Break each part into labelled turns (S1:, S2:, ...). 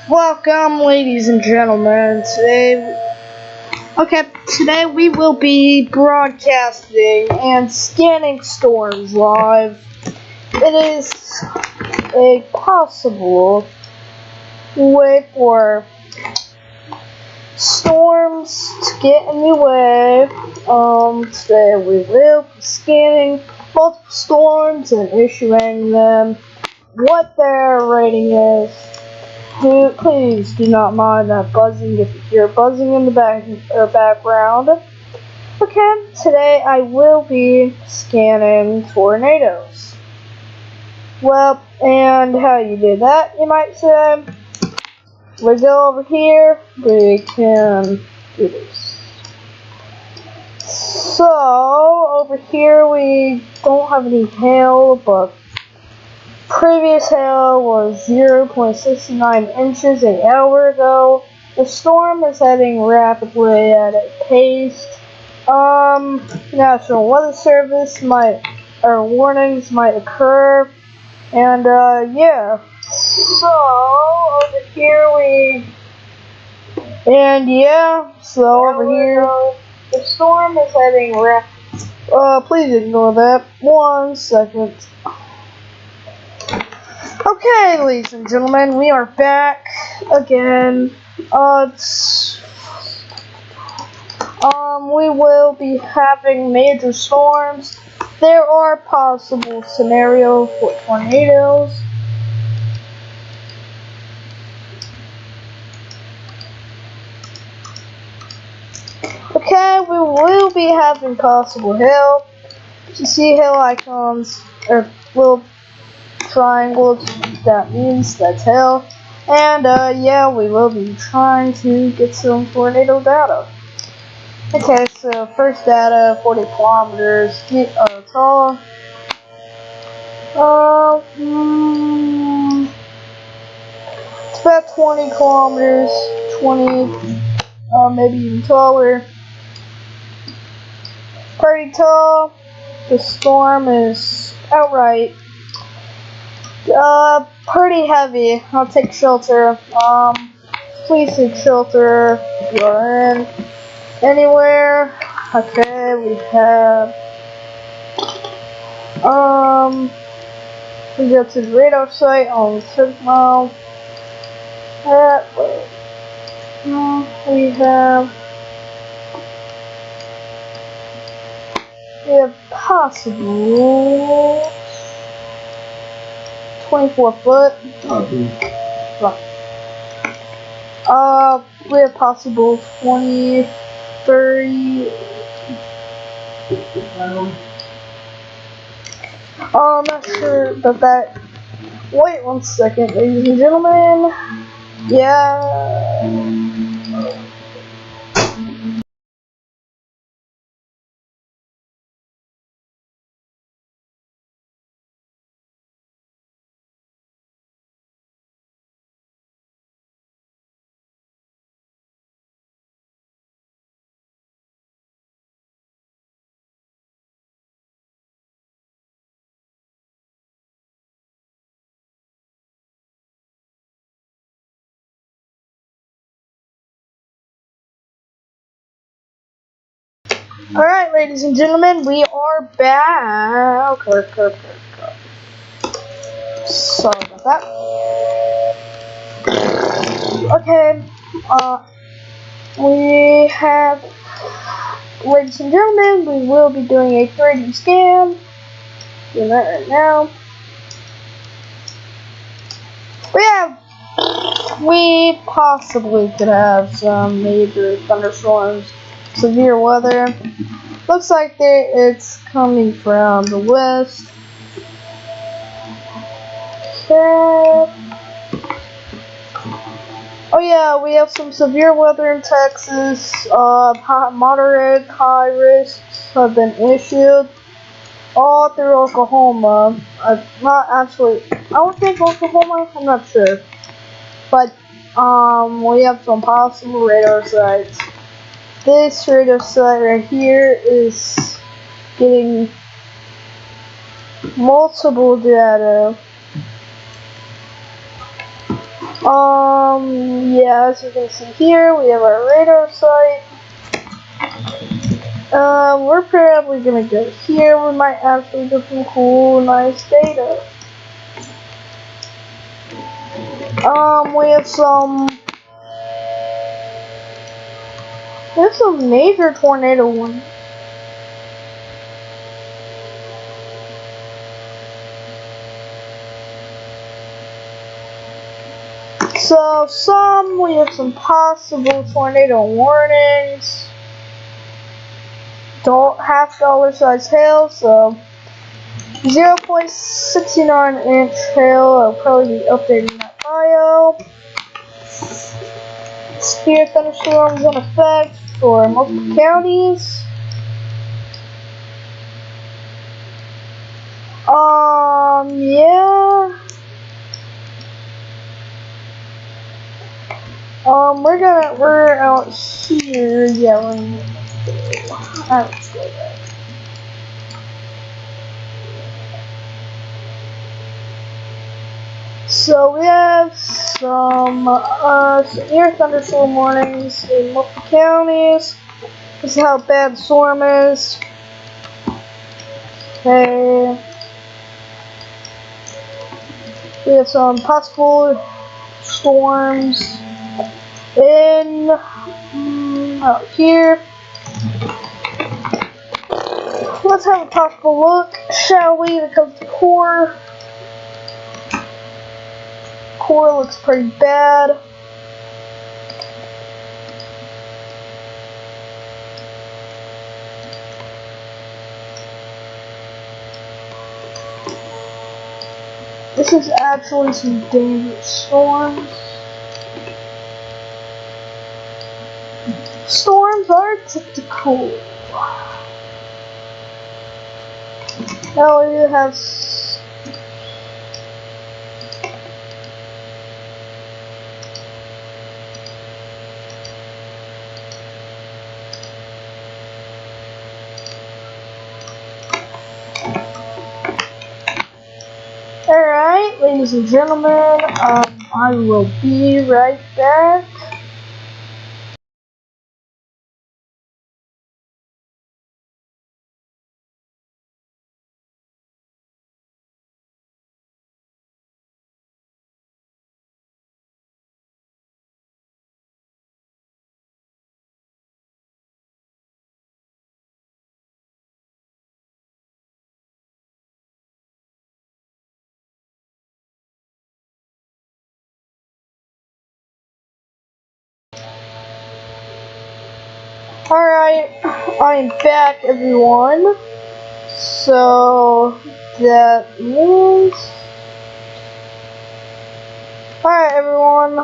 S1: Welcome, ladies and gentlemen. Today we will be broadcasting and scanning storms live. It is a possible way for storms to get in the way. Today we will be scanning multiple storms and issuing them what their rating is. Please do not mind that buzzing if you hear buzzing in the background. Okay, today I will be scanning tornadoes. Well, and how you do that, you might say? We go over here, we can do this. So, over here we don't have any hail, but previous hail was 0.69 inches an hour ago. The storm is heading rapidly at a pace. National Weather Service warnings might occur. And, yeah. So, over here the storm is heading please ignore that. 1 second. Okay, ladies and gentlemen, we are back again. We will be having major storms. There are possible scenarios for tornadoes. Okay, we will be having possible hail. You see hail icons, or little triangles, that means that's hail. And yeah, we will be trying to get some tornado data. Okay, so first data, 40 kilometers tall. It's about 20 kilometers, 20, maybe even taller. Pretty tall. The storm is outright pretty heavy. I'll take shelter. Please take shelter if you are in anywhere. Okay, we have we go to the radar site on 6 miles. We have possible 24 foot. We have possible 20, 30. I'm not sure about that. Wait 1 second, ladies and gentlemen. Yeah. Alright, ladies and gentlemen, we are back. Sorry about that. Okay, we have, ladies and gentlemen, we will be doing a 3D scan. Doing that right now. We possibly could have some major thunderstorms, severe weather. Looks like it's coming from the west. Okay. Oh yeah, we have some severe weather in Texas. Moderate high risks have been issued all through Oklahoma. I don't think Oklahoma, I'm not sure. But we have some possible radar sites. This radar site right here is getting multiple data. Yeah, as you can see here, we have our radar site. We're probably gonna go here. We might actually get some cool, nice data. We have some major tornado warnings. So we have some possible tornado warnings. Half dollar size hail, so 0.69 inch hail. I'll probably be updating that bio. Severe thunderstorms in effect for multiple counties. Yeah. We're out here. Yeah, let's go there. So we have some severe thunderstorm warnings in multiple counties. This is how bad the storm is. Okay. We have some possible storms in out here. Let's have a possible look, shall we? When it comes to core. Core looks pretty bad. This is actually some dangerous storms. Storms are typical. Now we have Alright, ladies and gentlemen, I will be right back. Alright, I'm back, everyone. So that means, alright, everyone,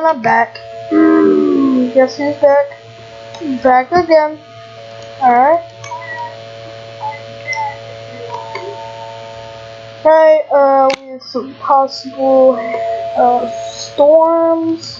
S1: I'm back. Guess who's back? Back again. Alright. Alright, we have some possible storms.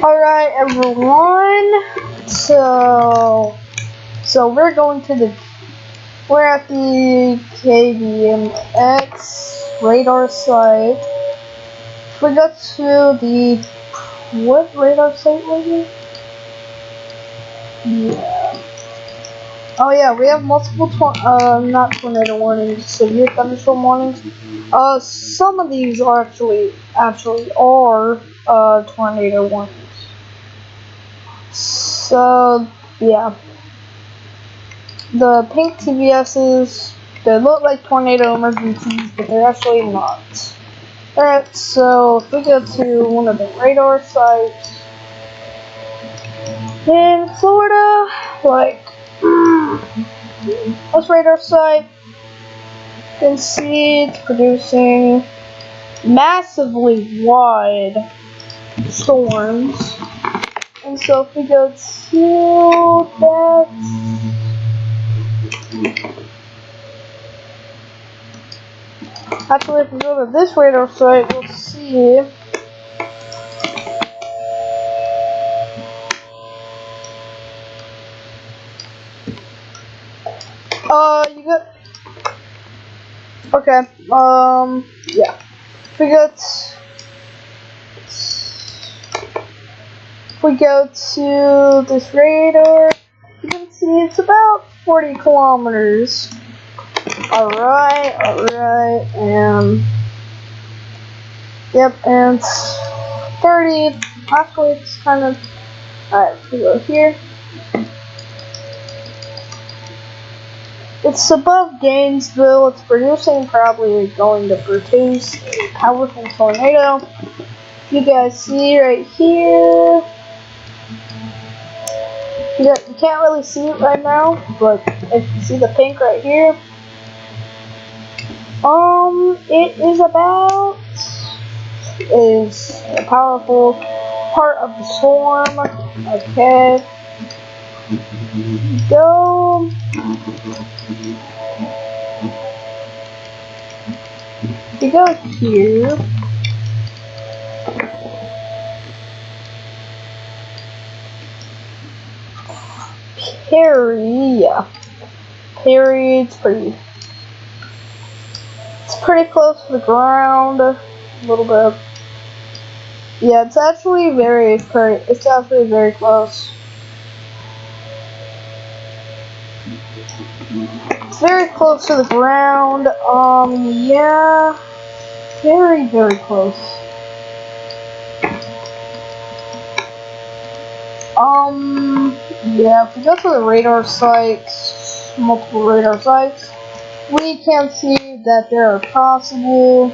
S1: Alright, everyone. So we're at the KBMX radar site. We got to the, what radar site was it? Yeah. Oh yeah, we have multiple not tornado warnings, severe thunderstorm warnings. Some of these are actually are tornado warnings. So yeah, the pink TVSs, they look like tornado emergencies, but they're actually not. Alright, so if we go to one of the radar sites in Florida, like this radar site, you can see it's producing massively wide storms. And so if we go to that, Actually, if we go to this radar site, we'll see. You got. Okay. Yeah. We got. If we go to this radar, you can see it's about 40 kilometers. Alright, and yep, and 30. Actually, it's kind of. Alright, we go here. It's above Gainesville. It's probably going to produce a powerful tornado. You guys see right here. You can't really see it right now, but if you see the pink right here, it is a powerful part of the storm. Okay. Go. You go here. Perry, yeah. Perry, it's pretty close to the ground, a little bit. Yeah, it's actually very close. It's very close to the ground. Yeah, very close. Yeah, if we go to the radar sites, multiple radar sites, we can see that there are possible,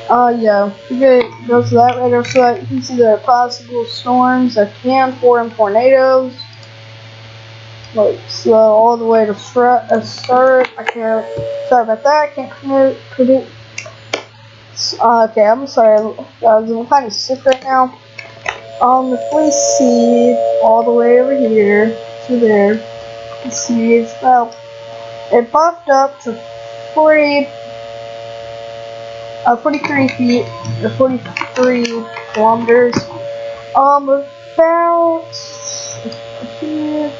S1: yeah, if you go to that radar site, you can see there are possible storms that can form tornadoes. Like, so all the way to start, sorry about that, I can't predict. Okay, I'm sorry, I'm kind of sick right now. If we see all the way over here to there, you see it's about, it buffed up to 43 feet, or 43 kilometers. About here.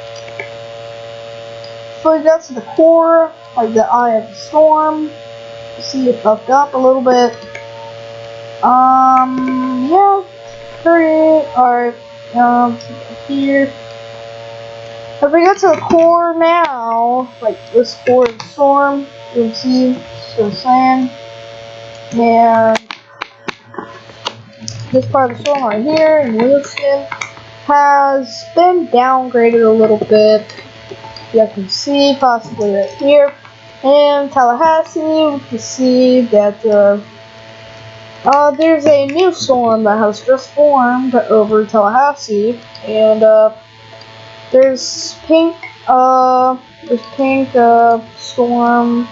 S1: So we got to the core, like the eye of the storm. You see it buffed up a little bit. Yeah. Alright, here. If we go to the core now, like this core of the storm, you can see the sand, and this part of the storm right here in Lewiston has been downgraded a little bit. You can see possibly right here. In Tallahassee, we can see that there's a new storm that has just formed over Tallahassee, and there's pink storm.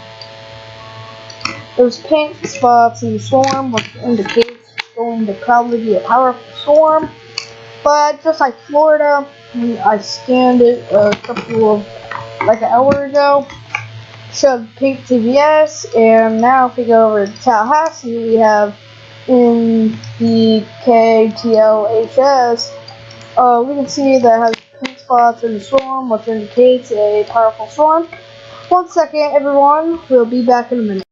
S1: There's pink spots in the storm, which indicates it's going to probably be a powerful storm. But just like Florida, I scanned it like an hour ago. Showed pink TVS, and now if we go over to Tallahassee, we have in the KTLHS, we can see that it has pink spots in the storm, which indicates a powerful storm. 1 second, everyone. We'll be back in a minute.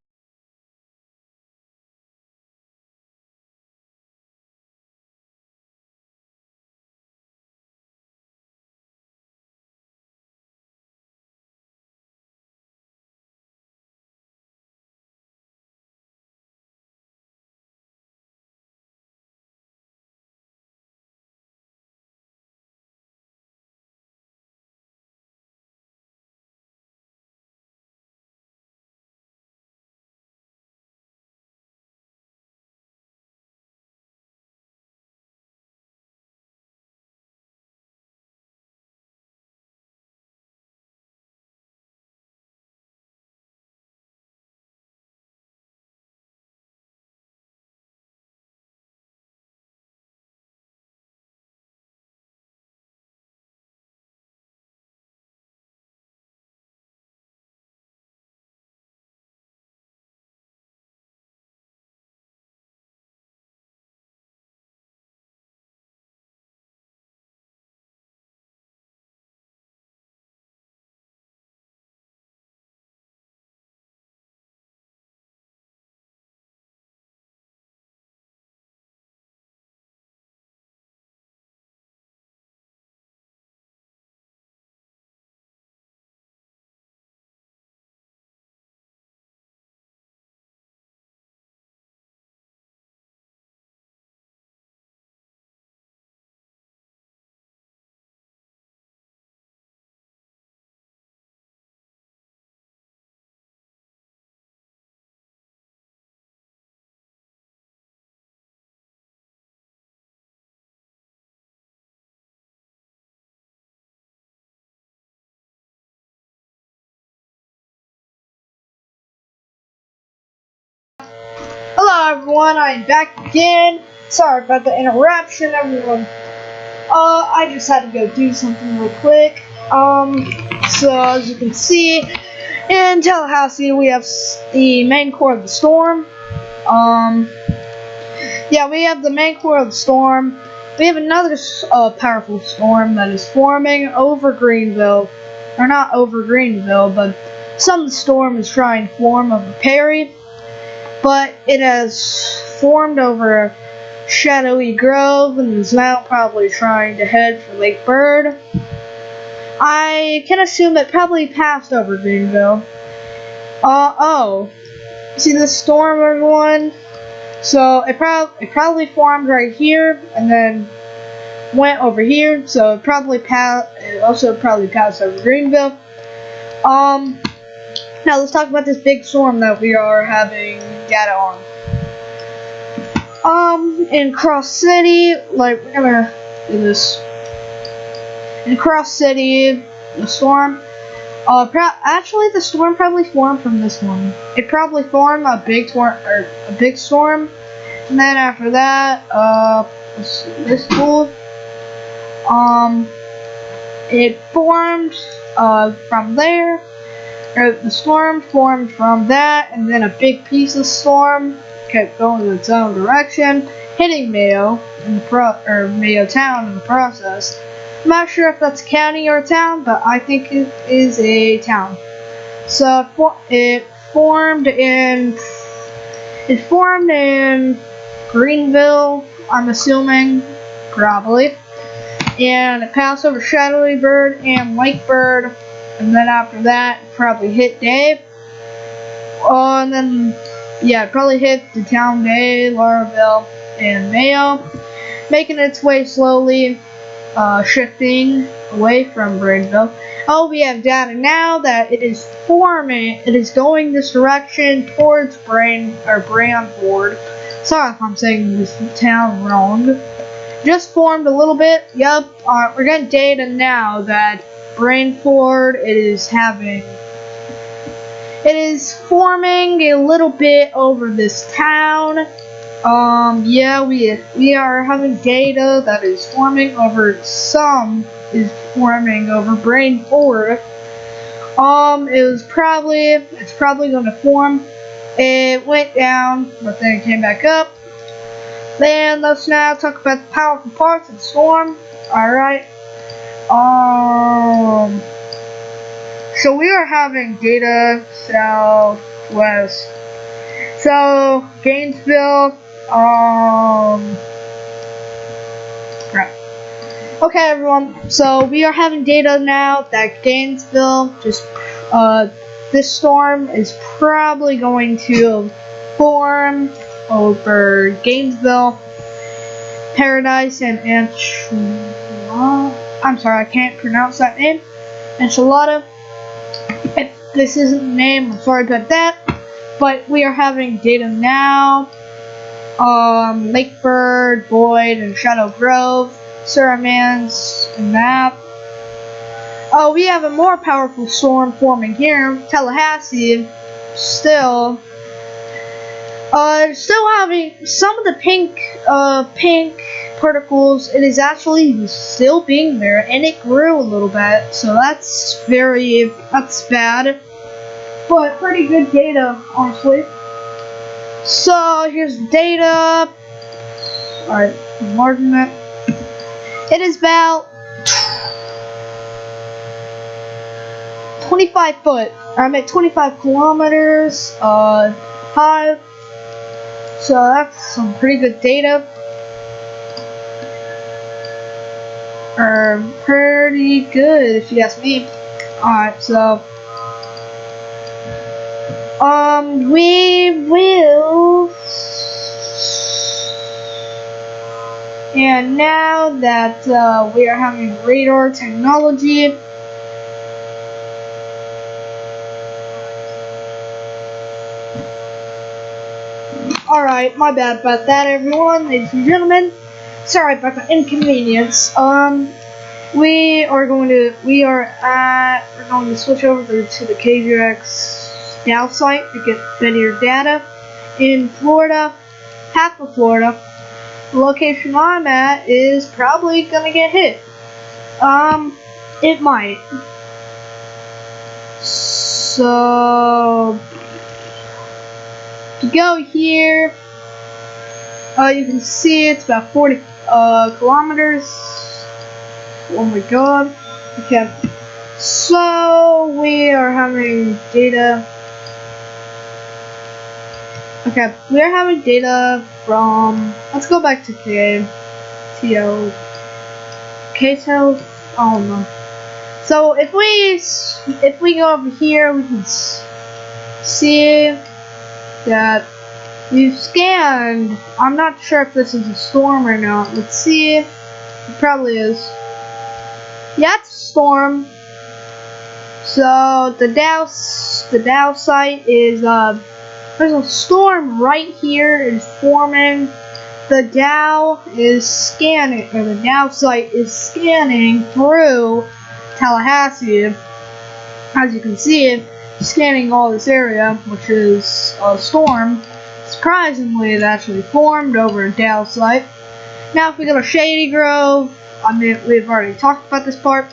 S1: everyone, I'm back again. Sorry about the interruption, everyone. I just had to go do something real quick. So as you can see, in Tallahassee we have the main core of the storm. Yeah, we have the main core of the storm. We have another powerful storm that is forming over Greenville. Or not over Greenville, but some of the storm is trying to form over Perry. But it has formed over Shadowy Grove and is now probably trying to head for Lake Bird. I can assume it probably passed over Greenville. Oh. See this storm, everyone? So it probably formed right here and then went over here. So it also probably passed over Greenville. Now let's talk about this big storm that we are having data on. In Cross City, like we're gonna do this. In Cross City, the storm. Actually, the storm probably formed from this one. It probably formed a big storm, and then after that, this pool. It formed from there. The storm formed from that, and then a big piece of storm kept going in its own direction, hitting Mayo in the Mayo town in the process. I'm not sure if that's a county or a town, but I think it is a town. So it formed in Greenville, I'm assuming, probably, and it passed over Shadowy Bird and Lake Bird. And then after that, probably hit Dave. And then, yeah, it probably hit the town Dave, Lauraville, and Mayo, making its way slowly, shifting away from Greenville. Oh, we have data now that it is going this direction towards Branford. Sorry if I'm saying this town wrong. Just formed a little bit. Yup, we're getting data now that Branford is forming a little bit over this town. Yeah, we are having data that is forming over is forming over Branford. It's probably going to form. It went down, but then it came back up. Then let's now talk about the powerful parts of the storm. Alright. So we are having data southwest. So Gainesville, right. Okay, everyone. So we are having data now that Gainesville this storm is probably going to form over Gainesville, Paradise, and I'm sorry, I can't pronounce that name. Enchilada. If this isn't the name, I'm sorry about that. But we are having data now. Lake Bird, Boyd, and Shadow Grove, Saramans, and that. Oh, we have a more powerful storm forming here, Tallahassee. Still having some of the pink particles. It is actually still being there, and it grew a little bit, so that's bad, but pretty good data, honestly. So here's the data. Alright, enlarging it. It is about 25 foot. I'm at 25 kilometers high. So that's some pretty good data. Pretty good if you ask me. Alright, so we will, and now that we are having radar technology, alright, my bad about that, everyone, ladies and gentlemen. Sorry about the inconvenience. We're going to switch over to the KVX Dow site to get better data in Florida. half of Florida. The location I'm at is probably gonna get hit. It might. So to go here, you can see it's about 40 kilometers. Oh my god. Okay. So we are having data. Okay, we are having data from. Let's go back to KTO. KTO. I don't know. So if we go over here, we can see that we've scanned. I'm not sure if this is a storm or not. Let's see. It probably is. Yeah, it's a storm. So the Dow site is there's a storm right here. It's forming. The Dow is scanning, or the Dow site is scanning through Tallahassee. As you can see, scanning all this area, which is a storm. Surprisingly, it actually formed over a Dow site. Now, if we go to Shady Grove, I mean, we've already talked about this part.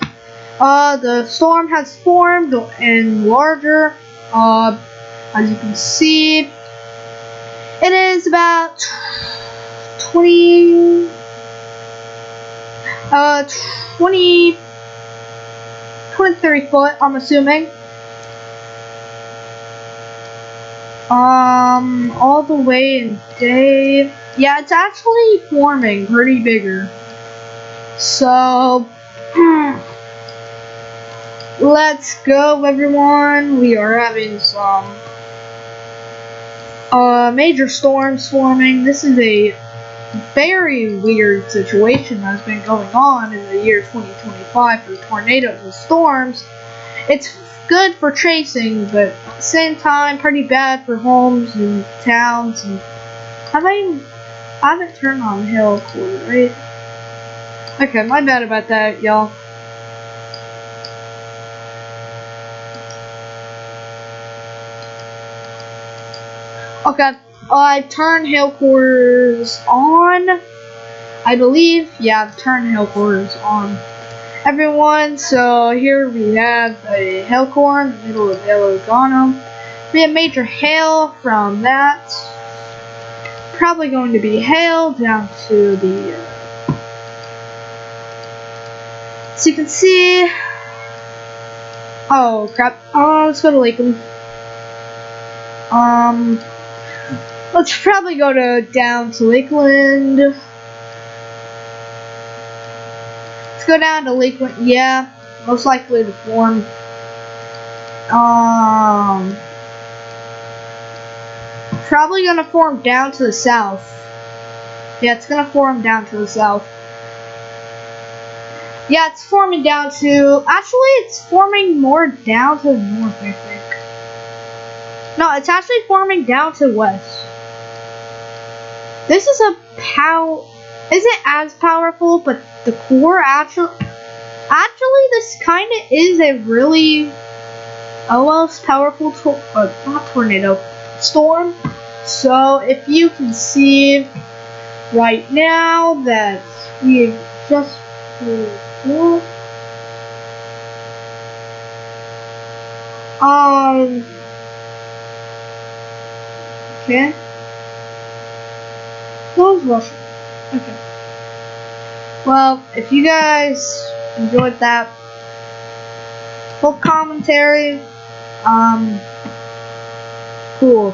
S1: The storm has formed and larger. As you can see, it is about 20, 30 foot, I'm assuming. All the way in day. Yeah, it's actually forming pretty bigger. So, let's go, everyone. We are having some major storms forming. This is a very weird situation that's been going on in the year 2025 for tornadoes and storms. It's good for chasing, but at the same time, pretty bad for homes and towns. And I haven't turned on hail quarter, right? Okay, my bad about that, y'all. Okay, I turned hail quarters on. I believe, yeah, I've turned hail quarters on. Everyone, so here we have a hail core in the middle of El Lugano. We have major hail from that. Probably going to be hail down to the. So you can see. Oh crap! Let's go to Lakeland. Let's probably go down to Lakeland. Let's go down to Lakeland. Yeah, most likely to form. Probably gonna form down to the south. Yeah, it's gonna form down to the south. Yeah, it's forming down to. Actually, it's forming more down to the north, I think. No, it's actually forming down to the west. This is a isn't as powerful, but the core actually this kind of is a really almost powerful not tornado storm. So if you can see right now that we just okay. Close Russia. Okay. Well, if you guys enjoyed that full commentary, cool.